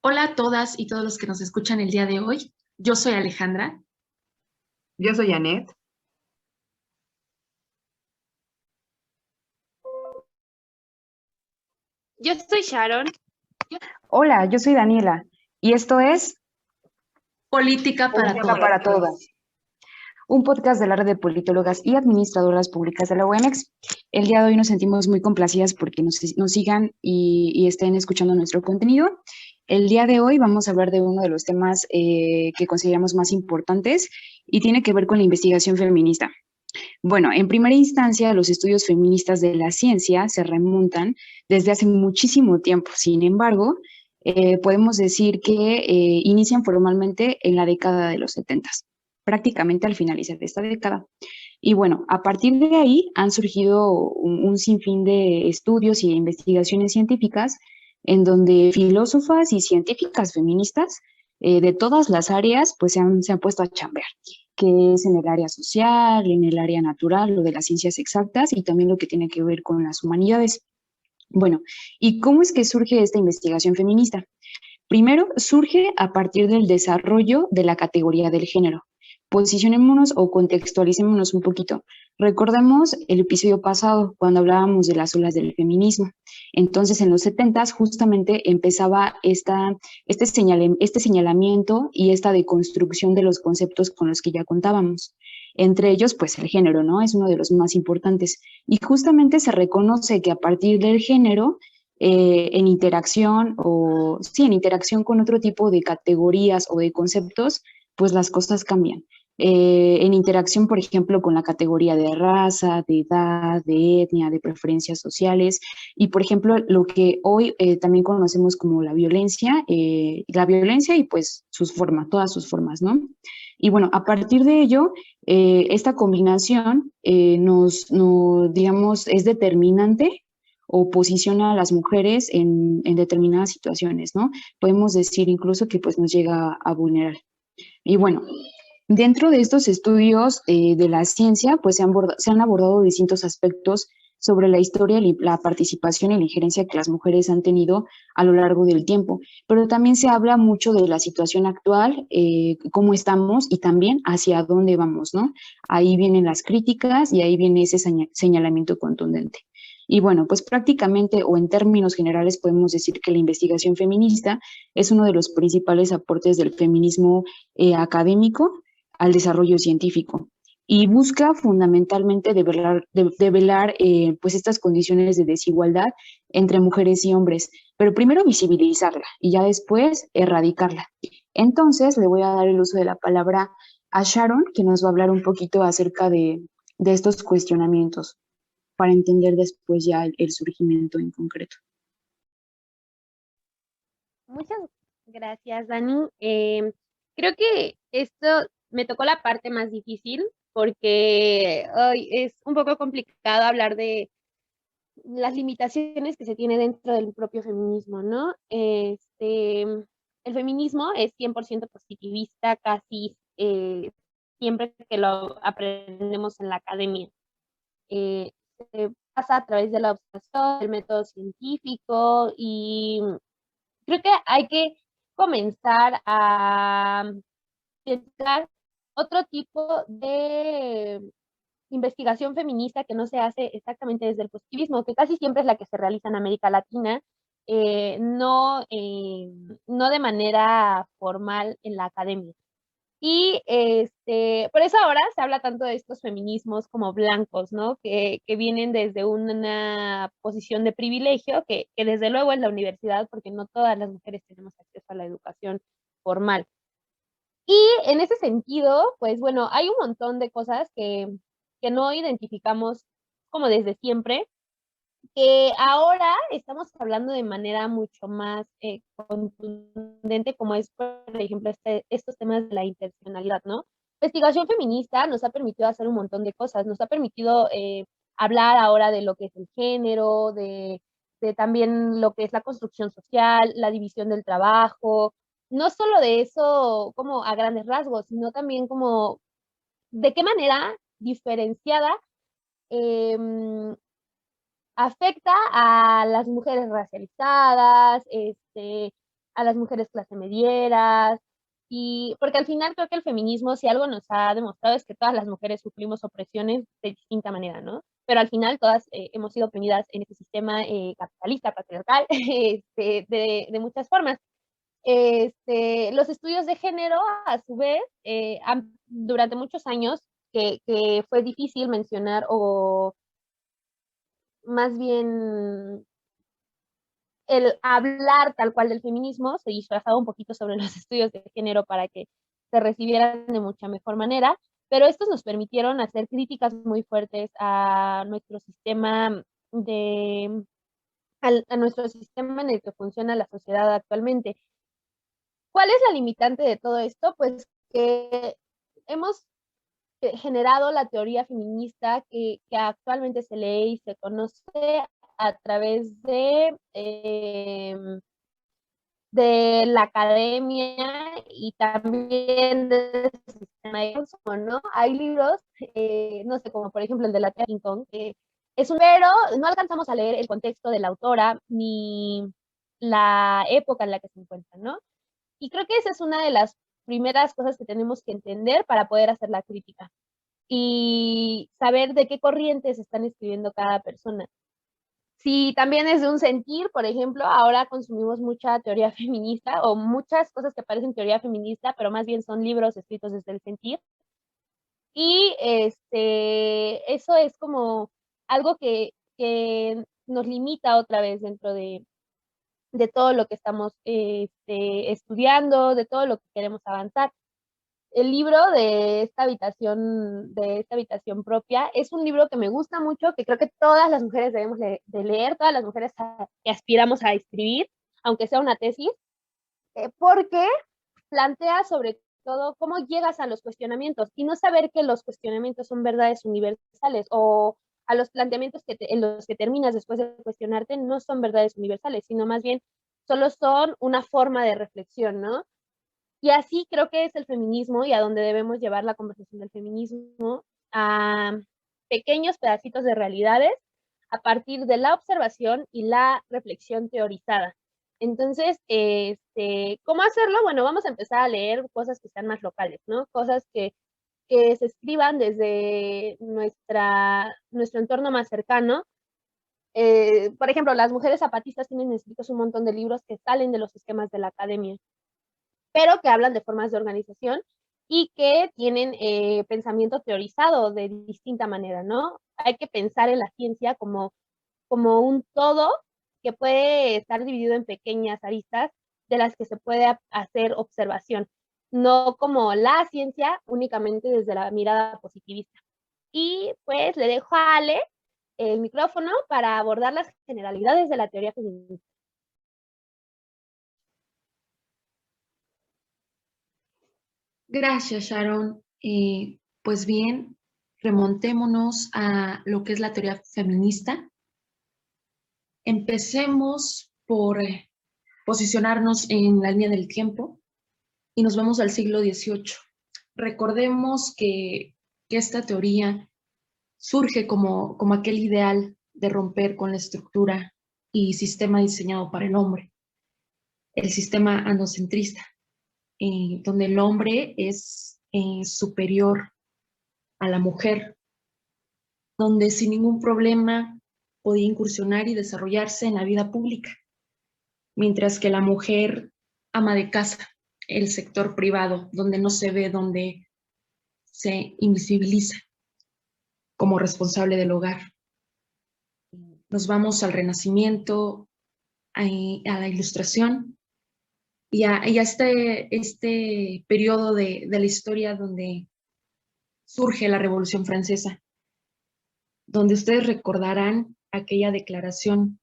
Hola a todas y todos los que nos escuchan el día de hoy. Yo soy Alejandra. Yo soy Anet. Yo soy Sharon. Hola, yo soy Daniela y esto es Política para Política todas. para Todas, un podcast de la red de politólogas y administradoras públicas de la UNX. El día de hoy nos sentimos muy complacidas porque nos sigan y estén escuchando nuestro contenido. El día de hoy vamos a hablar de uno de los temas que consideramos más importantes y tiene que ver con la investigación feminista. Bueno, en primera instancia, los estudios feministas de la ciencia se remontan desde hace muchísimo tiempo. Sin embargo, podemos decir que inician formalmente en la década de los 70, prácticamente al finalizar esta década. Y bueno, a partir de ahí han surgido un sinfín de estudios y investigaciones científicas en donde filósofas y científicas feministas de todas las áreas pues se han puesto a chambear, que es en el área social, en el área natural, lo de las ciencias exactas y también lo que tiene que ver con las humanidades. Bueno, ¿y cómo es que surge esta investigación feminista? Primero, surge a partir del desarrollo de la categoría del género. Posicionémonos o contextualicémonos un poquito. Recordemos el episodio pasado cuando hablábamos de las olas del feminismo. Entonces, en los 70 justamente empezaba este señalamiento y esta deconstrucción de los conceptos con los que ya contábamos. Entre ellos, pues el género, ¿no? Es uno de los más importantes. Y justamente se reconoce que a partir del género en interacción o sí, en interacción con otro tipo de categorías o de conceptos, pues las cosas cambian. En interacción, por ejemplo, con la categoría de raza, de edad, de etnia, de preferencias sociales y, por ejemplo, lo que hoy también conocemos como la violencia y pues sus formas, todas sus formas, ¿no? Y bueno, a partir de ello, esta combinación digamos, es determinante o posiciona a las mujeres en determinadas situaciones, ¿no? Podemos decir incluso que pues nos llega a vulnerar. Y bueno, dentro de estos estudios de la ciencia, pues se han abordado distintos aspectos sobre la historia, la participación y la injerencia que las mujeres han tenido a lo largo del tiempo, pero también se habla mucho de la situación actual, cómo estamos y también hacia dónde vamos, ¿no? Ahí vienen las críticas y ahí viene ese señalamiento contundente. Y bueno, pues prácticamente o en términos generales podemos decir que la investigación feminista es uno de los principales aportes del feminismo académico al desarrollo científico y busca fundamentalmente develar pues estas condiciones de desigualdad entre mujeres y hombres, pero primero visibilizarla y ya después erradicarla. Entonces le voy a dar el uso de la palabra a Sharon, que nos va a hablar un poquito acerca de estos cuestionamientos para entender después ya el surgimiento en concreto. Muchas gracias, Dani. Creo que esto me tocó la parte más difícil porque es un poco complicado hablar de las limitaciones que se tiene dentro del propio feminismo, ¿no? El feminismo es 100% positivista, casi siempre que lo aprendemos en la academia. Se pasa a través de la observación, del método científico y creo que hay que comenzar a pensar otro tipo de investigación feminista que no se hace exactamente desde el positivismo, que casi siempre es la que se realiza en América Latina, no de manera formal en la academia. Y por eso ahora se habla tanto de estos feminismos como blancos, ¿no? Que vienen desde una posición de privilegio, que desde luego es la universidad, porque no todas las mujeres tenemos acceso a la educación formal. Y en ese sentido, pues bueno, hay un montón de cosas que no identificamos como desde siempre, que ahora estamos hablando de manera mucho más contundente, como es, por ejemplo, estos temas de la interseccionalidad, ¿no? La investigación feminista nos ha permitido hacer un montón de cosas, nos ha permitido hablar ahora de lo que es el género, de también lo que es la construcción social, la división del trabajo, no solo de eso como a grandes rasgos, sino también como de qué manera diferenciada afecta a las mujeres racializadas, a las mujeres clase medieras, y porque al final creo que el feminismo, si algo nos ha demostrado, es que todas las mujeres sufrimos opresiones de distinta manera, ¿no? Pero al final todas hemos sido oprimidas en ese sistema capitalista, patriarcal, de muchas formas. Los estudios de género, a su vez, durante muchos años, que fue difícil mencionar, o más bien el hablar tal cual del feminismo, se disfrazaba un poquito sobre los estudios de género para que se recibieran de mucha mejor manera, pero estos nos permitieron hacer críticas muy fuertes a nuestro sistema a nuestro sistema en el que funciona la sociedad actualmente. ¿Cuál es la limitante de todo esto? Pues que hemos generado la teoría feminista que actualmente se lee y se conoce a través de la academia y también del sistema de consumo, ¿no? Hay libros, no sé, como por ejemplo el de la tía King Kong, que es un pero no alcanzamos a leer el contexto de la autora ni la época en la que se encuentra, ¿no? Y creo que esa es una de las primeras cosas que tenemos que entender para poder hacer la crítica y saber de qué corrientes están escribiendo cada persona. Si también es de un sentir, por ejemplo, ahora consumimos mucha teoría feminista o muchas cosas que parecen teoría feminista, pero más bien son libros escritos desde el sentir. Y eso es como algo que nos limita otra vez dentro de todo lo que estamos estudiando, de todo lo que queremos avanzar. El libro de esta habitación propia, es un libro que me gusta mucho, que creo que todas las mujeres debemos de leer, todas las mujeres que aspiramos a escribir, aunque sea una tesis, porque plantea sobre todo cómo llegas a los cuestionamientos y no saber que los cuestionamientos son verdades universales, o a los planteamientos en los que terminas después de cuestionarte no son verdades universales, sino más bien solo son una forma de reflexión, ¿no? Y así creo que es el feminismo y a donde debemos llevar la conversación del feminismo, a pequeños pedacitos de realidades a partir de la observación y la reflexión teorizada. Entonces, ¿cómo hacerlo? Bueno, vamos a empezar a leer cosas que sean más locales, ¿no? Cosas que se escriban desde nuestro entorno más cercano. Por ejemplo, las mujeres zapatistas tienen escritos un montón de libros que salen de los esquemas de la academia, pero que hablan de formas de organización y que tienen pensamiento teorizado de distinta manera, ¿no? Hay que pensar en la ciencia como un todo que puede estar dividido en pequeñas aristas de las que se puede hacer observación, no como la ciencia únicamente desde la mirada positivista. Y pues le dejo a Ale el micrófono para abordar las generalidades de la teoría feminista. Gracias, Sharon. Pues bien, remontémonos a lo que es la teoría feminista. Empecemos por posicionarnos en la línea del tiempo y nos vamos al siglo XVIII. Recordemos que esta teoría surge como aquel ideal de romper con la estructura y sistema diseñado para el hombre, el sistema androcentrista, donde el hombre es superior a la mujer, donde sin ningún problema podía incursionar y desarrollarse en la vida pública, mientras que la mujer ama de casa, el sector privado, donde no se ve, donde se invisibiliza como responsable del hogar. Nos vamos al Renacimiento, a la Ilustración y a este periodo de la historia donde surge la Revolución Francesa, donde ustedes recordarán aquella declaración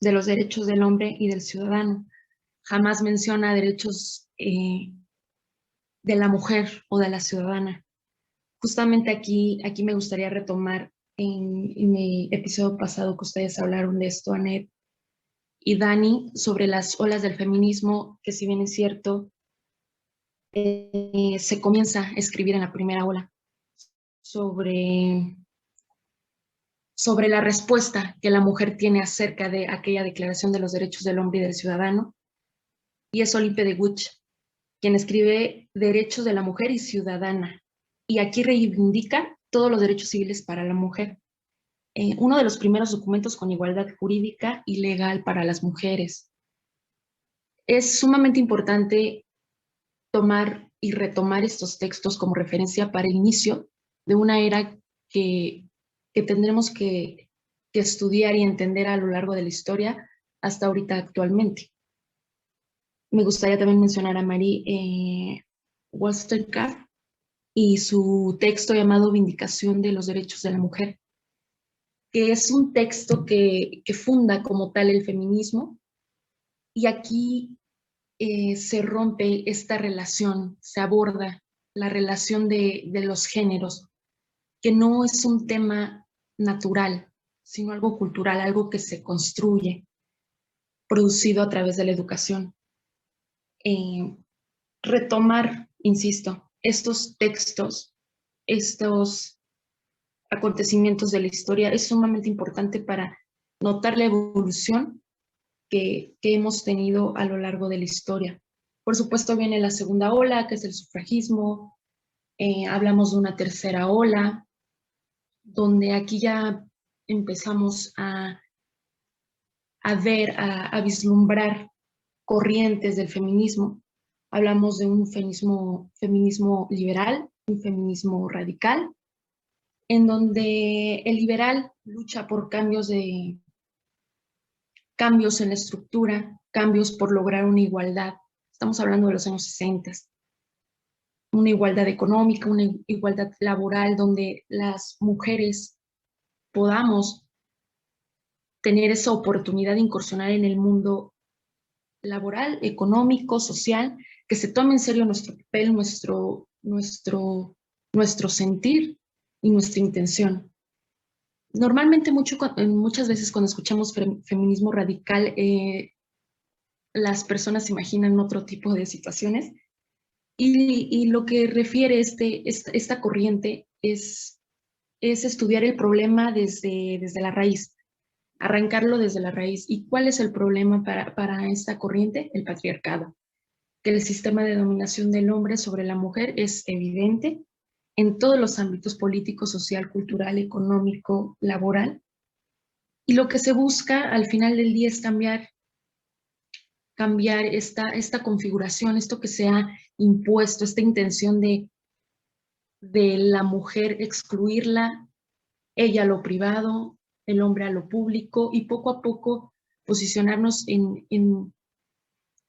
de los derechos del hombre y del ciudadano. Jamás menciona derechos de la mujer o de la ciudadana. Justamente aquí me gustaría retomar en mi episodio pasado que ustedes hablaron de esto, Anet y Dani, sobre las olas del feminismo, que si bien es cierto, se comienza a escribir en la primera ola sobre la respuesta que la mujer tiene acerca de aquella declaración de los derechos del hombre y del ciudadano. y es Olympe de Gouges, quien escribe Derechos de la Mujer y Ciudadana, y aquí reivindica todos los derechos civiles para la mujer. Uno de los primeros documentos con igualdad jurídica y legal para las mujeres. Es sumamente importante tomar y retomar estos textos como referencia para el inicio de una era que tendremos que estudiar y entender a lo largo de la historia hasta ahorita actualmente. Me gustaría también mencionar a Marie Wollstonecraft y su texto llamado Vindicación de los Derechos de la Mujer, que es un texto que funda como tal el feminismo, y aquí se rompe esta relación, se aborda la relación de los géneros, que no es un tema natural, sino algo cultural, algo que se construye, producido a través de la educación. Retomar, insisto, estos textos, estos acontecimientos de la historia es sumamente importante para notar la evolución que hemos tenido a lo largo de la historia. Por supuesto viene la segunda ola, que es el sufragismo, hablamos de una tercera ola, donde aquí ya empezamos a ver, a vislumbrar corrientes del feminismo. Hablamos de un feminismo liberal, un feminismo radical, en donde el liberal lucha por cambios en la estructura, cambios por lograr una igualdad. Estamos hablando de los años 60. Una igualdad económica, una igualdad laboral, donde las mujeres podamos tener esa oportunidad de incursionar en el mundo laboral, económico, social, que se tome en serio nuestro papel, nuestro sentir y nuestra intención. Normalmente muchas veces cuando escuchamos feminismo radical, las personas se imaginan otro tipo de situaciones, y lo que refiere esta corriente es estudiar el problema desde la raíz, arrancarlo desde la raíz. ¿Y cuál es el problema para esta corriente? El patriarcado, que el sistema de dominación del hombre sobre la mujer es evidente en todos los ámbitos: político, social, cultural, económico, laboral. Y lo que se busca al final del día es cambiar esta configuración, esto que se ha impuesto, esta intención de la mujer excluirla, ella a lo privado, el hombre a lo público, y poco a poco posicionarnos en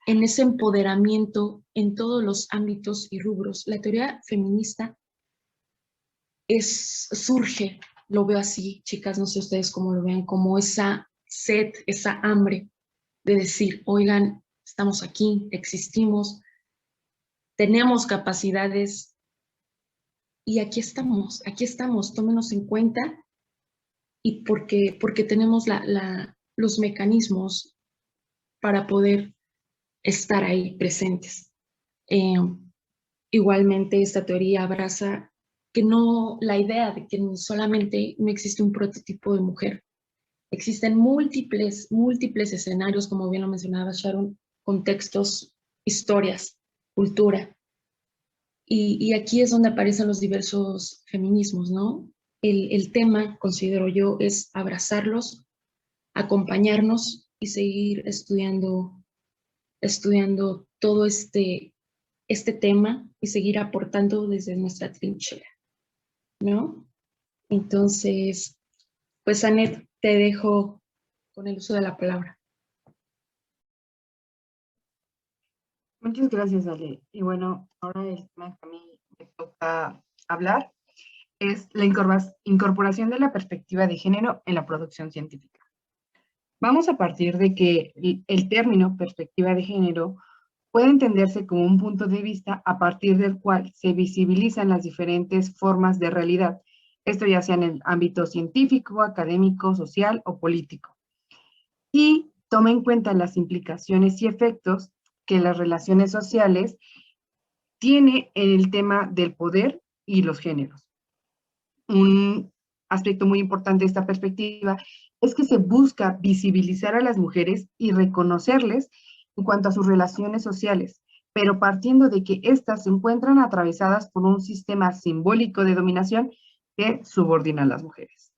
ese empoderamiento en todos los ámbitos y rubros. La teoría feminista surge, lo veo así, chicas, no sé ustedes cómo lo vean, como esa sed, esa hambre de decir, oigan, estamos aquí, existimos, tenemos capacidades y aquí estamos, tómenos en cuenta, y porque tenemos los mecanismos para poder estar ahí presentes. Igualmente esta teoría abraza la idea de que solamente no existe un prototipo de mujer. Existen múltiples escenarios, como bien lo mencionaba Sharon, contextos, historias, cultura. Y aquí es donde aparecen los diversos feminismos, ¿no? El tema, considero yo, es abrazarlos, acompañarnos y seguir estudiando todo este tema y seguir aportando desde nuestra trinchera, ¿no? Entonces, pues, Anet, te dejo con el uso de la palabra. Muchas gracias, Ale. Y bueno, ahora el tema que a mí me toca hablar es la incorporación de la perspectiva de género en la producción científica. Vamos a partir de que el término perspectiva de género puede entenderse como un punto de vista a partir del cual se visibilizan las diferentes formas de realidad, esto ya sea en el ámbito científico, académico, social o político, y toma en cuenta las implicaciones y efectos que las relaciones sociales tiene en el tema del poder y los géneros. Un aspecto muy importante de esta perspectiva es que se busca visibilizar a las mujeres y reconocerles en cuanto a sus relaciones sociales, pero partiendo de que éstas se encuentran atravesadas por un sistema simbólico de dominación que subordina a las mujeres.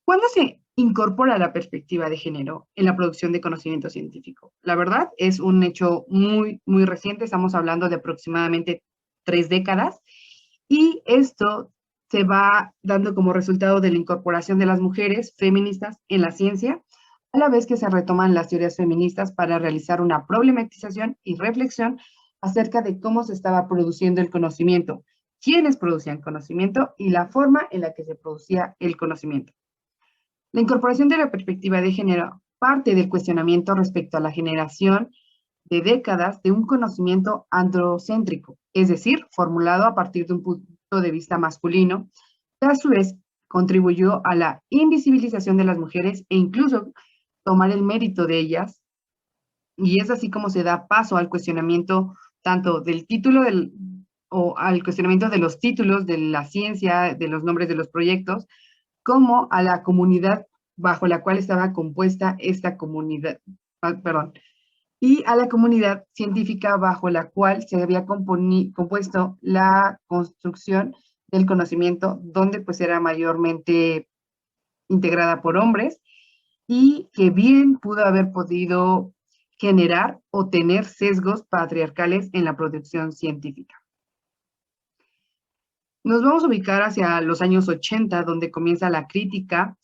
¿Cuándo se incorpora la perspectiva de género en la producción de conocimiento científico? La verdad es un hecho muy reciente, estamos hablando de aproximadamente 3 décadas, y esto se va dando como resultado de la incorporación de las mujeres feministas en la ciencia, a la vez que se retoman las teorías feministas para realizar una problematización y reflexión acerca de cómo se estaba produciendo el conocimiento, quiénes producían conocimiento y la forma en la que se producía el conocimiento. La incorporación de la perspectiva de género parte del cuestionamiento respecto a la generación de décadas de un conocimiento androcéntrico, es decir, formulado a partir de un punto de vista masculino, que a su vez contribuyó a la invisibilización de las mujeres e incluso tomar el mérito de ellas, y es así como se da paso al cuestionamiento tanto del título o al cuestionamiento de los títulos de la ciencia, de los nombres de los proyectos, como a la comunidad bajo la cual estaba compuesta esta comunidad, y a la comunidad científica bajo la cual se había compuesto la construcción del conocimiento, donde pues era mayormente integrada por hombres, y que bien pudo haber podido generar o tener sesgos patriarcales en la producción científica. Nos vamos a ubicar hacia los años 80, donde comienza la crítica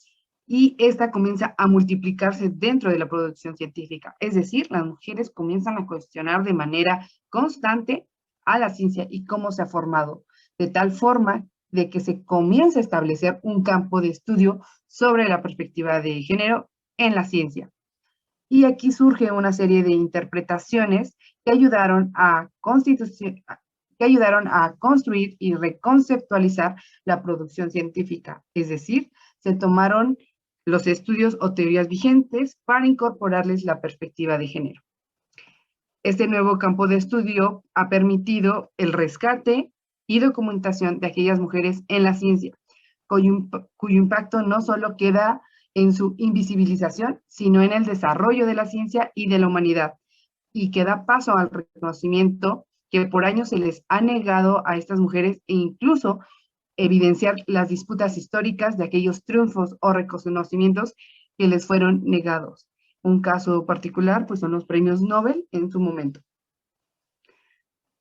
y esta comienza a multiplicarse dentro de la producción científica. Es decir, las mujeres comienzan a cuestionar de manera constante a la ciencia y cómo se ha formado, de tal forma de que se comienza a establecer un campo de estudio sobre la perspectiva de género en la ciencia. Y aquí surge una serie de interpretaciones que ayudaron a construir y reconceptualizar la producción científica, es decir, se tomaron los estudios o teorías vigentes para incorporarles la perspectiva de género. Este nuevo campo de estudio ha permitido el rescate y documentación de aquellas mujeres en la ciencia, cuyo impacto no solo queda en su invisibilización, sino en el desarrollo de la ciencia y de la humanidad, y que da paso al reconocimiento que por años se les ha negado a estas mujeres e incluso evidenciar las disputas históricas de aquellos triunfos o reconocimientos que les fueron negados. Un caso particular pues son los premios Nobel en su momento.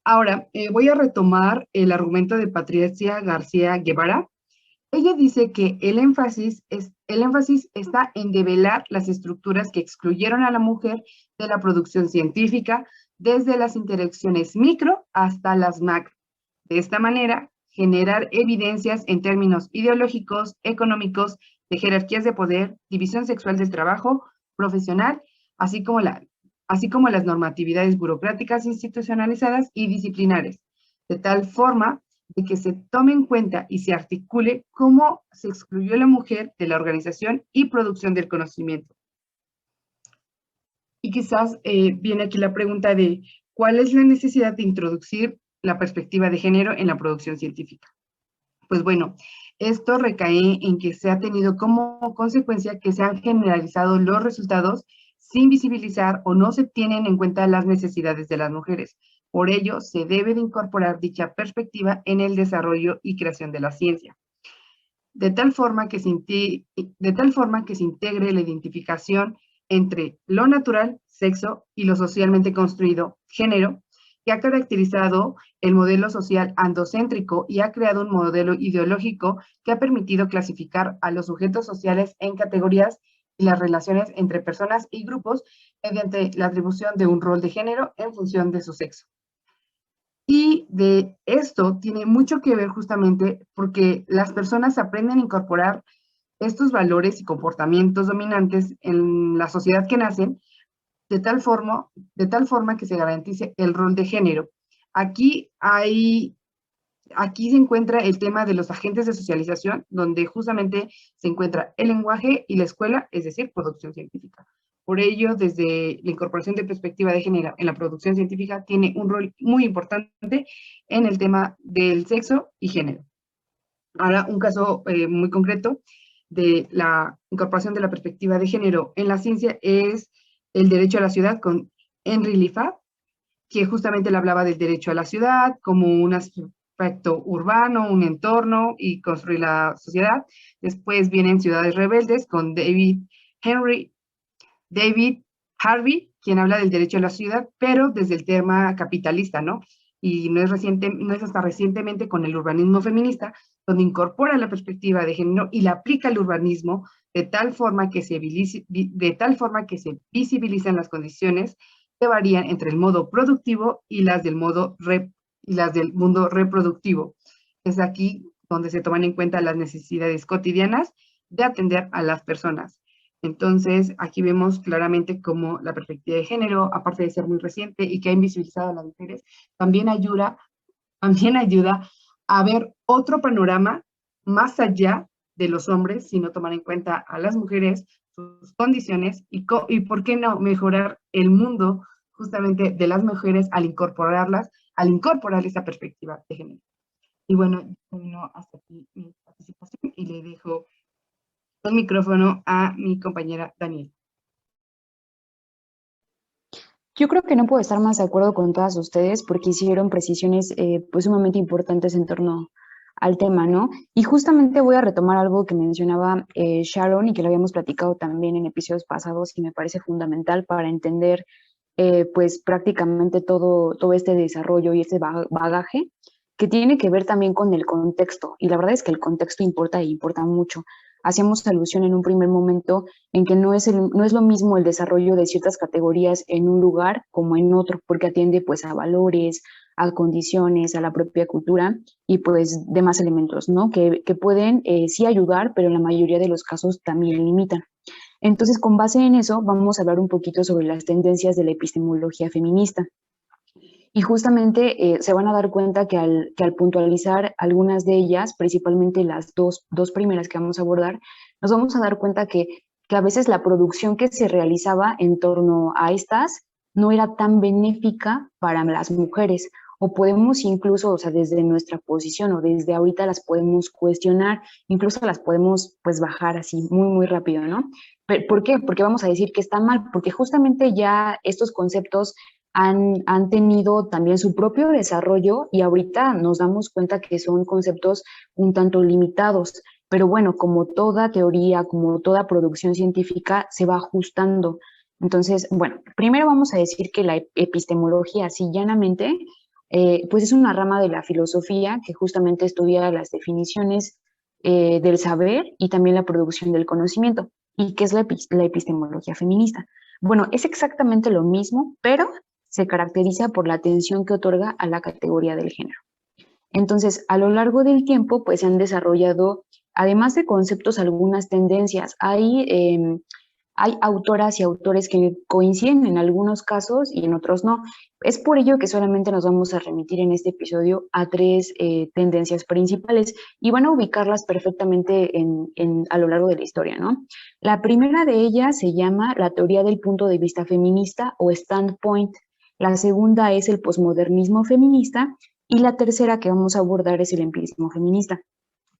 Ahora, voy a retomar el argumento de Patricia García Guevara. Ella dice que el énfasis está en develar las estructuras que excluyeron a la mujer de la producción científica, desde las interacciones micro hasta las macro. De esta manera, generar evidencias en términos ideológicos, económicos, de jerarquías de poder, división sexual del trabajo profesional, así como las normatividades burocráticas institucionalizadas y disciplinares, de tal forma de que se tome en cuenta y se articule cómo se excluyó a la mujer de la organización y producción del conocimiento. Y quizás viene aquí la pregunta de ¿cuál es la necesidad de introducir la perspectiva de género en la producción científica? Pues bueno, esto recae en que se ha tenido como consecuencia que se han generalizado los resultados sin visibilizar o no se tienen en cuenta las necesidades de las mujeres. Por ello, se debe de incorporar dicha perspectiva en el desarrollo y creación de la ciencia, de tal forma que se integre la identificación entre lo natural, sexo, y lo socialmente construido, género, que ha caracterizado el modelo social androcéntrico y ha creado un modelo ideológico que ha permitido clasificar a los sujetos sociales en categorías y las relaciones entre personas y grupos mediante la atribución de un rol de género en función de su sexo. Y de esto tiene mucho que ver justamente porque las personas aprenden a incorporar estos valores y comportamientos dominantes en la sociedad que nacen de tal forma que se garantice el rol de género. Aquí se encuentra el tema de los agentes de socialización, donde justamente se encuentra el lenguaje y la escuela, es decir, producción científica. Por ello, desde la incorporación de perspectiva de género en la producción científica, tiene un rol muy importante en el tema del sexo y género. Ahora, un caso muy concreto de la incorporación de la perspectiva de género en la ciencia es El derecho a la ciudad con Henry Lifat, que justamente le hablaba del derecho a la ciudad como un aspecto urbano, un entorno y construir la sociedad. Después vienen Ciudades Rebeldes con David Harvey, quien habla del derecho a la ciudad, pero desde el tema capitalista, ¿no? Y no es hasta recientemente con el urbanismo feminista, donde incorpora la perspectiva de género y la aplica al urbanismo de tal forma que se visibilizan las condiciones que varían entre el modo productivo y las del mundo reproductivo. Es aquí donde se toman en cuenta las necesidades cotidianas de atender a las personas. Entonces, aquí vemos claramente cómo la perspectiva de género, aparte de ser muy reciente y que ha invisibilizado a las mujeres, también ayuda a ver otro panorama más allá de los hombres, sino tomar en cuenta a las mujeres, sus condiciones y por qué no mejorar el mundo justamente de las mujeres al incorporar esa perspectiva de género. Y bueno, termino hasta aquí mi participación y le dejo el micrófono a mi compañera Daniela. Yo creo que no puedo estar más de acuerdo con todas ustedes porque hicieron precisiones pues sumamente importantes en torno al tema, ¿no? Y justamente voy a retomar algo que mencionaba Sharon y que lo habíamos platicado también en episodios pasados y me parece fundamental para entender pues prácticamente todo este desarrollo y este bagaje que tiene que ver también con el contexto. Y la verdad es que el contexto importa e importa mucho. Hacíamos alusión en un primer momento en que no es lo mismo el desarrollo de ciertas categorías en un lugar como en otro, porque atiende pues a valores, a condiciones, a la propia cultura y pues demás elementos, ¿no? Que pueden sí ayudar, pero en la mayoría de los casos también limitan. Entonces, con base en eso, vamos a hablar un poquito sobre las tendencias de la epistemología feminista. Y justamente se van a dar cuenta que al puntualizar algunas de ellas, principalmente las dos primeras que vamos a abordar, nos vamos a dar cuenta que a veces la producción que se realizaba en torno a estas no era tan benéfica para las mujeres. O podemos incluso, o sea, desde nuestra posición o desde ahorita las podemos cuestionar, incluso las podemos pues bajar así muy, muy rápido, ¿no? ¿Por qué? Porque vamos a decir que está mal, porque justamente ya estos conceptos han tenido también su propio desarrollo y ahorita nos damos cuenta que son conceptos un tanto limitados. Pero bueno, como toda teoría, como toda producción científica, se va ajustando. Entonces, bueno, primero vamos a decir que la epistemología, así llanamente, pues es una rama de la filosofía que justamente estudia las definiciones del saber y también la producción del conocimiento. ¿Y qué es la epistemología feminista? Bueno, es exactamente lo mismo, pero se caracteriza por la atención que otorga a la categoría del género. Entonces, a lo largo del tiempo, pues se han desarrollado, además de conceptos, algunas tendencias. Hay autoras y autores que coinciden en algunos casos y en otros no. Es por ello que solamente nos vamos a remitir en este episodio a tres tendencias principales y van a ubicarlas perfectamente a lo largo de la historia, ¿no? La primera de ellas se llama la teoría del punto de vista feminista o standpoint. La segunda es el posmodernismo feminista y la tercera que vamos a abordar es el empirismo feminista.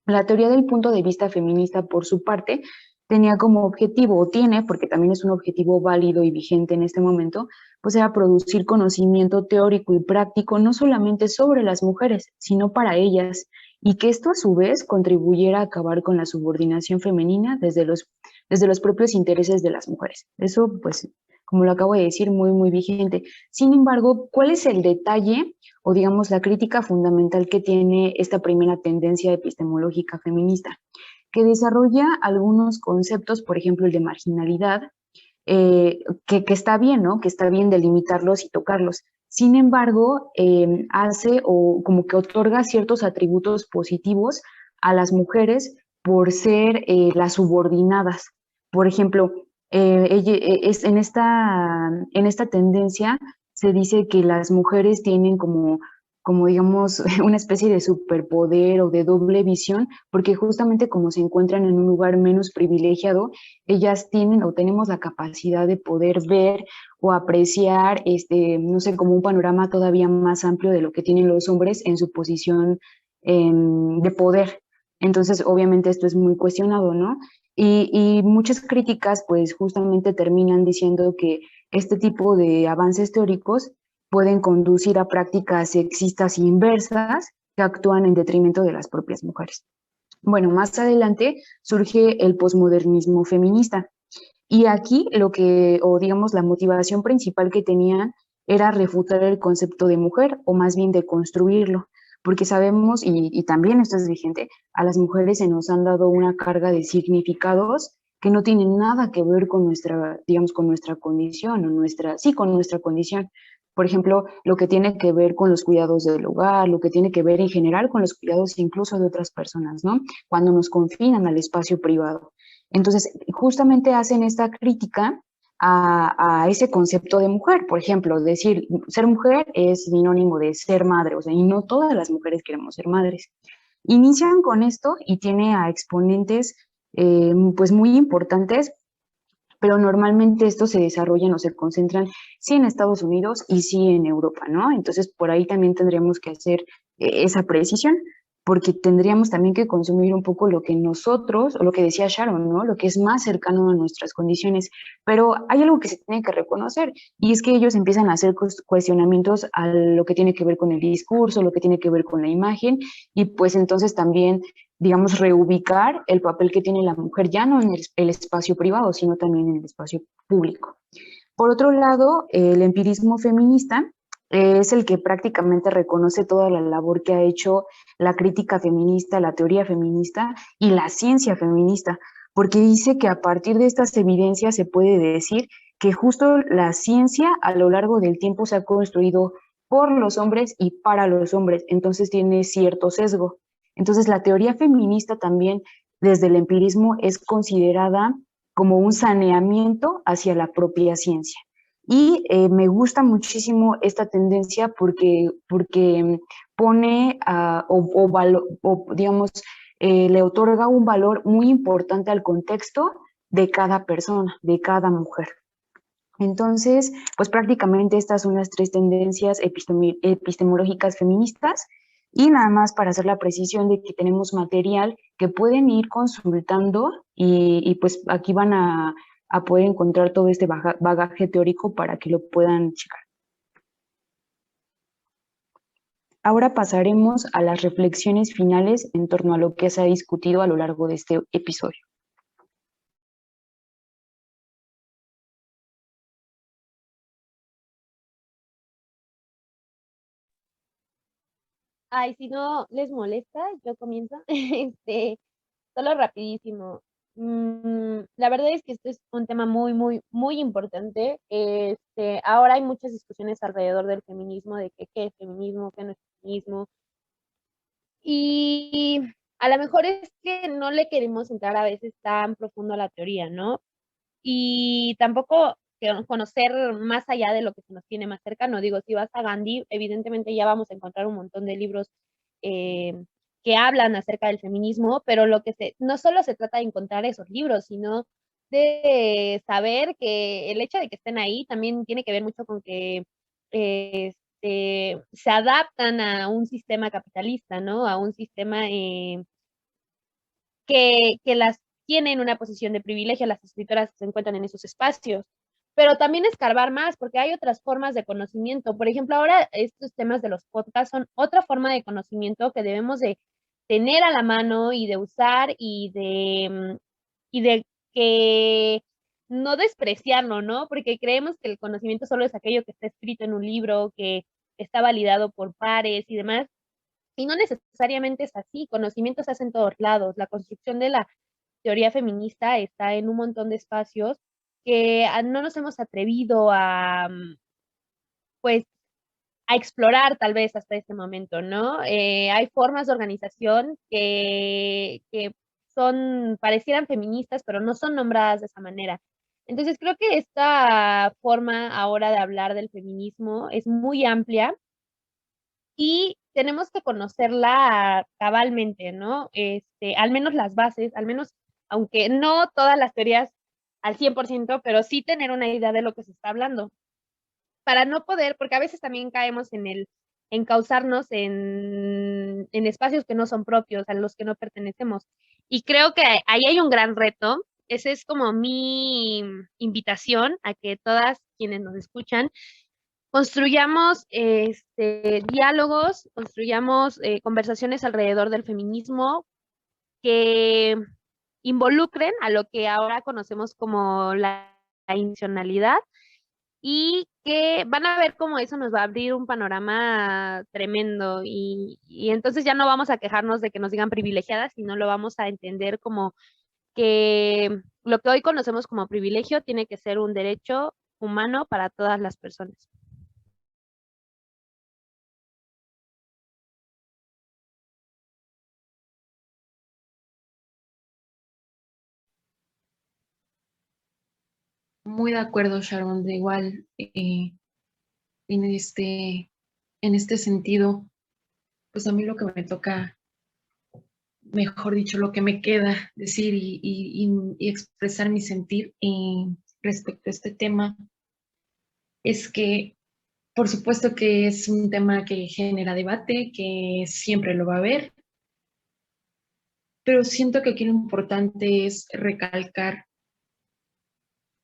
La teoría del punto de vista feminista, por su parte, tenía como objetivo, o tiene, porque también es un objetivo válido y vigente en este momento, pues era producir conocimiento teórico y práctico no solamente sobre las mujeres, sino para ellas, y que esto a su vez contribuyera a acabar con la subordinación femenina desde los propios intereses de las mujeres. Eso, pues, como lo acabo de decir, muy, muy vigente. Sin embargo, ¿cuál es el detalle o digamos la crítica fundamental que tiene esta primera tendencia epistemológica feminista? Que desarrolla algunos conceptos, por ejemplo, el de marginalidad, que está bien, ¿no? Que está bien delimitarlos y tocarlos. Sin embargo, hace o como que otorga ciertos atributos positivos a las mujeres por ser las subordinadas. Por ejemplo, en esta tendencia se dice que las mujeres tienen como digamos, una especie de superpoder o de doble visión, porque justamente como se encuentran en un lugar menos privilegiado, ellas tienen o tenemos la capacidad de poder ver o apreciar, no sé, como un panorama todavía más amplio de lo que tienen los hombres en su posición de poder. Entonces, obviamente esto es muy cuestionado, ¿no? Y muchas críticas, pues, justamente terminan diciendo que este tipo de avances teóricos pueden conducir a prácticas sexistas inversas que actúan en detrimento de las propias mujeres. Bueno, más adelante surge el posmodernismo feminista. Y aquí lo que, o digamos, la motivación principal que tenían era refutar el concepto de mujer, o más bien de construirlo, porque sabemos, y también esto es vigente, a las mujeres se nos han dado una carga de significados que no tienen nada que ver con nuestra, digamos, con nuestra condición, o sí, con nuestra condición. Por ejemplo, lo que tiene que ver con los cuidados del hogar, lo que tiene que ver en general con los cuidados incluso de otras personas, ¿no? Cuando nos confinan al espacio privado. Entonces, justamente hacen esta crítica a ese concepto de mujer. Por ejemplo, decir ser mujer es sinónimo de ser madre, o sea, y no todas las mujeres queremos ser madres. Inician con esto y tiene a exponentes pues muy importantes, pero normalmente estos se desarrollan o se concentran sí en Estados Unidos y sí en Europa, ¿no? Entonces, por ahí también tendríamos que hacer esa precisión, porque tendríamos también que consumir un poco lo que nosotros, o lo que decía Sharon, ¿no? Lo que es más cercano a nuestras condiciones. Pero hay algo que se tiene que reconocer, y es que ellos empiezan a hacer cuestionamientos a lo que tiene que ver con el discurso, lo que tiene que ver con la imagen, y pues entonces también digamos, reubicar el papel que tiene la mujer ya no en el espacio privado, sino también en el espacio público. Por otro lado, el empirismo feminista es el que prácticamente reconoce toda la labor que ha hecho la crítica feminista, la teoría feminista y la ciencia feminista, porque dice que a partir de estas evidencias se puede decir que justo la ciencia a lo largo del tiempo se ha construido por los hombres y para los hombres, entonces tiene cierto sesgo. Entonces la teoría feminista también desde el empirismo es considerada como un saneamiento hacia la propia ciencia. Y me gusta muchísimo esta tendencia porque pone digamos, le otorga un valor muy importante al contexto de cada persona, de cada mujer. Entonces, pues prácticamente estas son las tres tendencias epistemológicas feministas y nada más para hacer la precisión de que tenemos material que pueden ir consultando y pues aquí van a poder encontrar todo este bagaje teórico para que lo puedan checar. Ahora pasaremos a las reflexiones finales en torno a lo que se ha discutido a lo largo de este episodio. Ay, si no les molesta, yo comienzo. Solo rapidísimo. La verdad es que este es un tema muy, muy, muy importante. Ahora hay muchas discusiones alrededor del feminismo, de que qué es feminismo, qué no es feminismo. Y a lo mejor es que no le queremos entrar a veces tan profundo a la teoría, ¿no? Y tampoco conocer más allá de lo que se nos tiene más cercano. Digo, si vas a Gandhi, evidentemente ya vamos a encontrar un montón de libros eh, que hablan acerca del feminismo, pero no solo se trata de encontrar esos libros, sino de saber que el hecho de que estén ahí también tiene que ver mucho con que se adaptan a un sistema capitalista, ¿no? A un sistema que las tiene en una posición de privilegio, las escritoras se encuentran en esos espacios, pero también escarbar más, porque hay otras formas de conocimiento. Por ejemplo, ahora estos temas de los podcasts son otra forma de conocimiento que debemos de tener a la mano y de usar y de que no despreciarlo, ¿no? Porque creemos que el conocimiento solo es aquello que está escrito en un libro, que está validado por pares y demás, y no necesariamente es así, conocimiento se hace en todos lados. La construcción de la teoría feminista está en un montón de espacios que no nos hemos atrevido a, pues, a explorar tal vez hasta este momento, ¿no? Hay formas de organización que parecieran feministas, pero no son nombradas de esa manera. Entonces creo que esta forma ahora de hablar del feminismo es muy amplia y tenemos que conocerla cabalmente, ¿no? Al menos las bases, al menos, aunque no todas las teorías al 100%, pero sí tener una idea de lo que se está hablando. Para no poder, porque a veces también caemos en causarnos en espacios que no son propios, a los que no pertenecemos. Y creo que ahí hay un gran reto. Esa es como mi invitación a que todas quienes nos escuchan, construyamos diálogos, construyamos conversaciones alrededor del feminismo que involucren a lo que ahora conocemos como la intencionalidad, y que van a ver cómo eso nos va a abrir un panorama tremendo, y entonces ya no vamos a quejarnos de que nos digan privilegiadas, sino lo vamos a entender como que lo que hoy conocemos como privilegio tiene que ser un derecho humano para todas las personas. Muy de acuerdo, Sharon, de igual en en este sentido, pues a mí lo que me toca, mejor dicho, lo que me queda decir y expresar mi sentir respecto a este tema es que, por supuesto que es un tema que genera debate, que siempre lo va a haber, pero siento que aquí lo importante es recalcar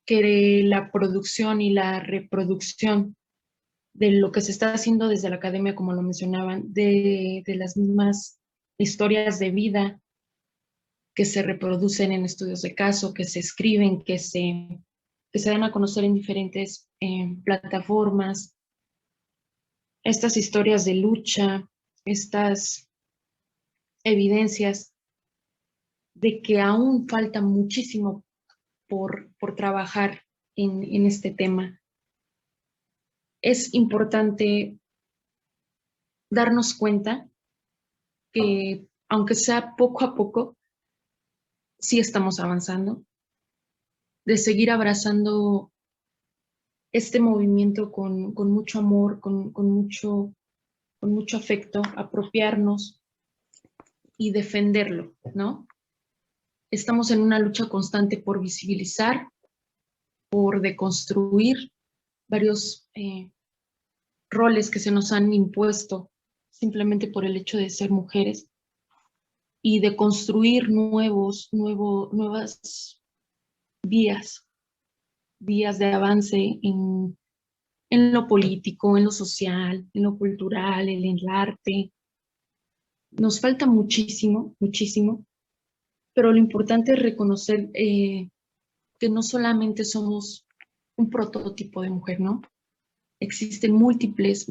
que la producción y la reproducción de lo que se está haciendo desde la academia, como lo mencionaban, de las mismas historias de vida que se reproducen en estudios de caso, que se escriben, que se dan a conocer en diferentes plataformas, estas historias de lucha, estas evidencias de que aún falta muchísimo por trabajar en este tema. Es importante darnos cuenta que, aunque sea poco a poco, sí estamos avanzando, de seguir abrazando este movimiento con mucho amor, con mucho afecto, apropiarnos y defenderlo, ¿no? Estamos en una lucha constante por visibilizar, por deconstruir varios roles que se nos han impuesto simplemente por el hecho de ser mujeres y de construir nuevas vías de avance en lo político, en lo social, en lo cultural, en el arte. Nos falta muchísimo, muchísimo, pero lo importante es reconocer que no solamente somos un prototipo de mujer, ¿no? Existen múltiples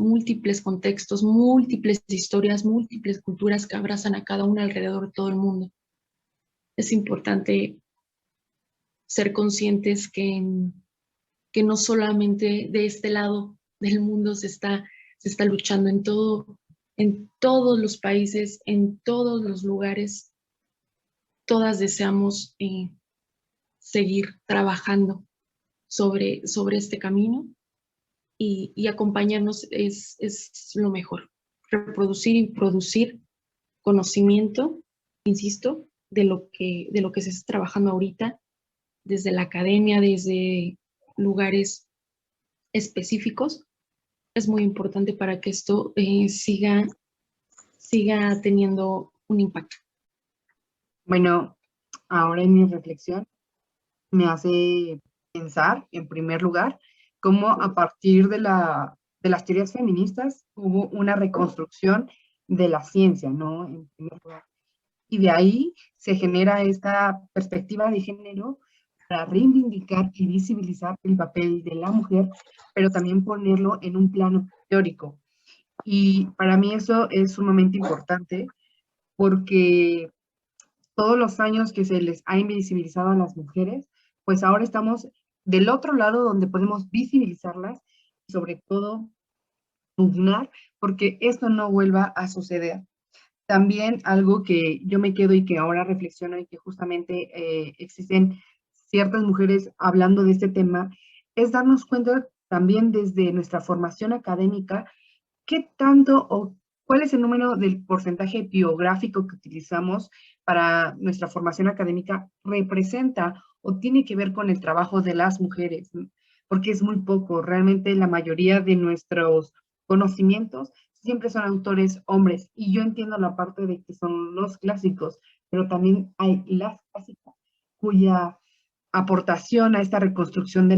contextos, múltiples historias, múltiples culturas que abrazan a cada una alrededor de todo el mundo. Es importante ser conscientes que no solamente de este lado del mundo se está luchando en todos los países, en todos los lugares. Todas deseamos seguir trabajando sobre este camino y acompañarnos es lo mejor. Reproducir y producir conocimiento, insisto, de lo que se está trabajando ahorita, desde la academia, desde lugares específicos, es muy importante para que esto siga teniendo un impacto. Bueno, ahora en mi reflexión me hace pensar, en primer lugar, cómo a partir de las teorías feministas hubo una reconstrucción de la ciencia, ¿no? En primer lugar. Y de ahí se genera esta perspectiva de género para reivindicar y visibilizar el papel de la mujer, pero también ponerlo en un plano teórico. Y para mí eso es sumamente importante porque todos los años que se les ha invisibilizado a las mujeres, pues ahora estamos del otro lado donde podemos visibilizarlas y sobre todo pugnar porque esto no vuelva a suceder. También algo que yo me quedo y que ahora reflexiono y que justamente existen ciertas mujeres hablando de este tema, es darnos cuenta también desde nuestra formación académica qué tanto o cuál es el número del porcentaje biográfico que utilizamos para nuestra formación académica representa o tiene que ver con el trabajo de las mujeres, ¿no? Porque es muy poco, realmente la mayoría de nuestros conocimientos siempre son autores hombres, y yo entiendo la parte de que son los clásicos, pero también hay las clásicas cuya aportación a esta reconstrucción de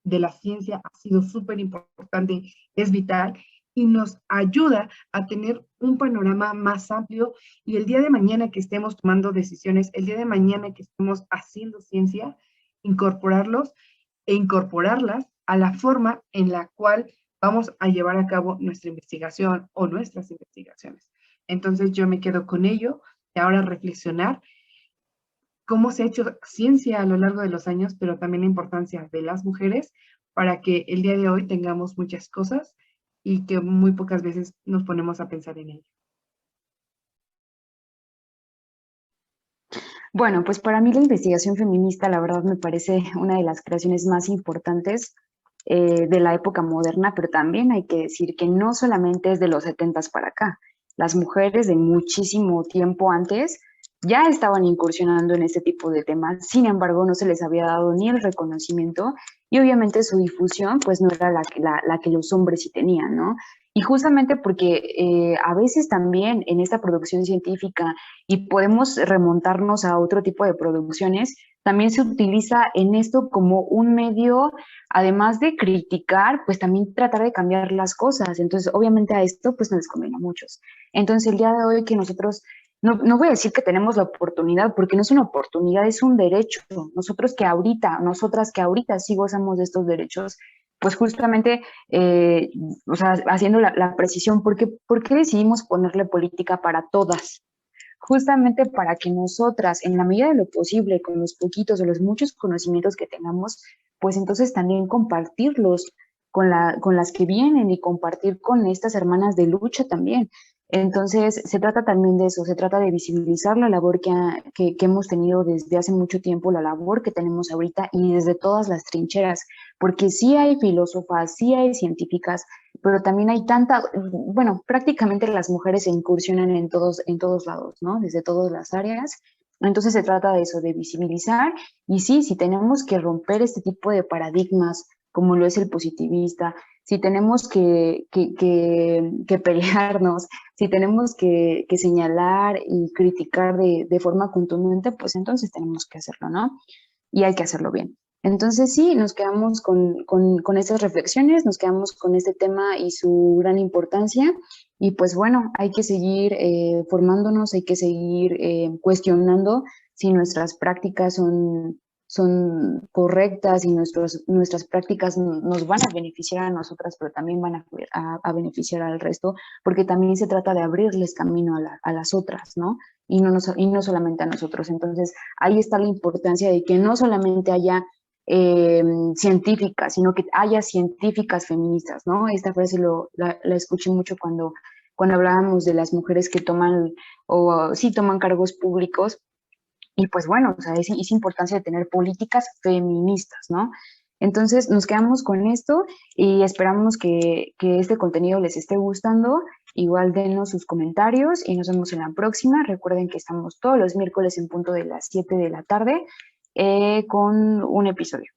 de la ciencia ha sido súper importante, es vital y nos ayuda a tener un panorama más amplio y el día de mañana que estemos tomando decisiones, el día de mañana que estemos haciendo ciencia, incorporarlos e incorporarlas a la forma en la cual vamos a llevar a cabo nuestra investigación o nuestras investigaciones. Entonces yo me quedo con ello y ahora reflexionar cómo se ha hecho ciencia a lo largo de los años, pero también la importancia de las mujeres para que el día de hoy tengamos muchas cosas y que muy pocas veces nos ponemos a pensar en ello. Bueno, pues para mí la investigación feminista, la verdad, me parece una de las creaciones más importantes de la época moderna, pero también hay que decir que no solamente es de los 70s para acá. Las mujeres de muchísimo tiempo antes ya estaban incursionando en este tipo de temas, sin embargo, no se les había dado ni el reconocimiento y obviamente su difusión pues no era la que los hombres sí tenían, ¿no? Y justamente porque a veces también en esta producción científica y podemos remontarnos a otro tipo de producciones, también se utiliza en esto como un medio, además de criticar, pues también tratar de cambiar las cosas. Entonces, obviamente a esto pues no les conviene a muchos. Entonces, el día de hoy que nosotros, no voy a decir que tenemos la oportunidad, porque no es una oportunidad, es un derecho. Nosotras que ahorita sí gozamos de estos derechos, pues justamente, o sea, haciendo la precisión, ¿por qué decidimos ponerle política para todas? Justamente para que nosotras, en la medida de lo posible, con los poquitos o los muchos conocimientos que tengamos, pues entonces también compartirlos con las que vienen y compartir con estas hermanas de lucha también. Entonces, se trata también de eso, se trata de visibilizar la labor que hemos tenido desde hace mucho tiempo, la labor que tenemos ahorita y desde todas las trincheras, porque sí hay filósofas, sí hay científicas, pero también hay bueno, prácticamente las mujeres se incursionan en todos lados, ¿no? Desde todas las áreas. Entonces se trata de eso, de visibilizar y sí, si tenemos que romper este tipo de paradigmas, como lo es el positivista, si tenemos que pelearnos, si tenemos que señalar y criticar de forma contundente, pues entonces tenemos que hacerlo, ¿no? Y hay que hacerlo bien. Entonces sí, nos quedamos con estas reflexiones, nos quedamos con este tema y su gran importancia y pues bueno, hay que seguir formándonos, hay que seguir cuestionando si nuestras prácticas son correctas y nuestras prácticas nos van a beneficiar a nosotras, pero también van a beneficiar al resto, porque también se trata de abrirles camino a las otras, ¿no? Y no solamente a nosotros. Entonces, ahí está la importancia de que no solamente haya científicas, sino que haya científicas feministas, ¿no? Esta frase la escuché mucho cuando hablábamos de las mujeres que toman o sí toman cargos públicos. Y pues bueno, o sea, es importancia de tener políticas feministas, ¿no? Entonces nos quedamos con esto y esperamos que este contenido les esté gustando. Igual denos sus comentarios y nos vemos en la próxima. Recuerden que estamos todos los miércoles en punto de las 7 de la tarde con un episodio.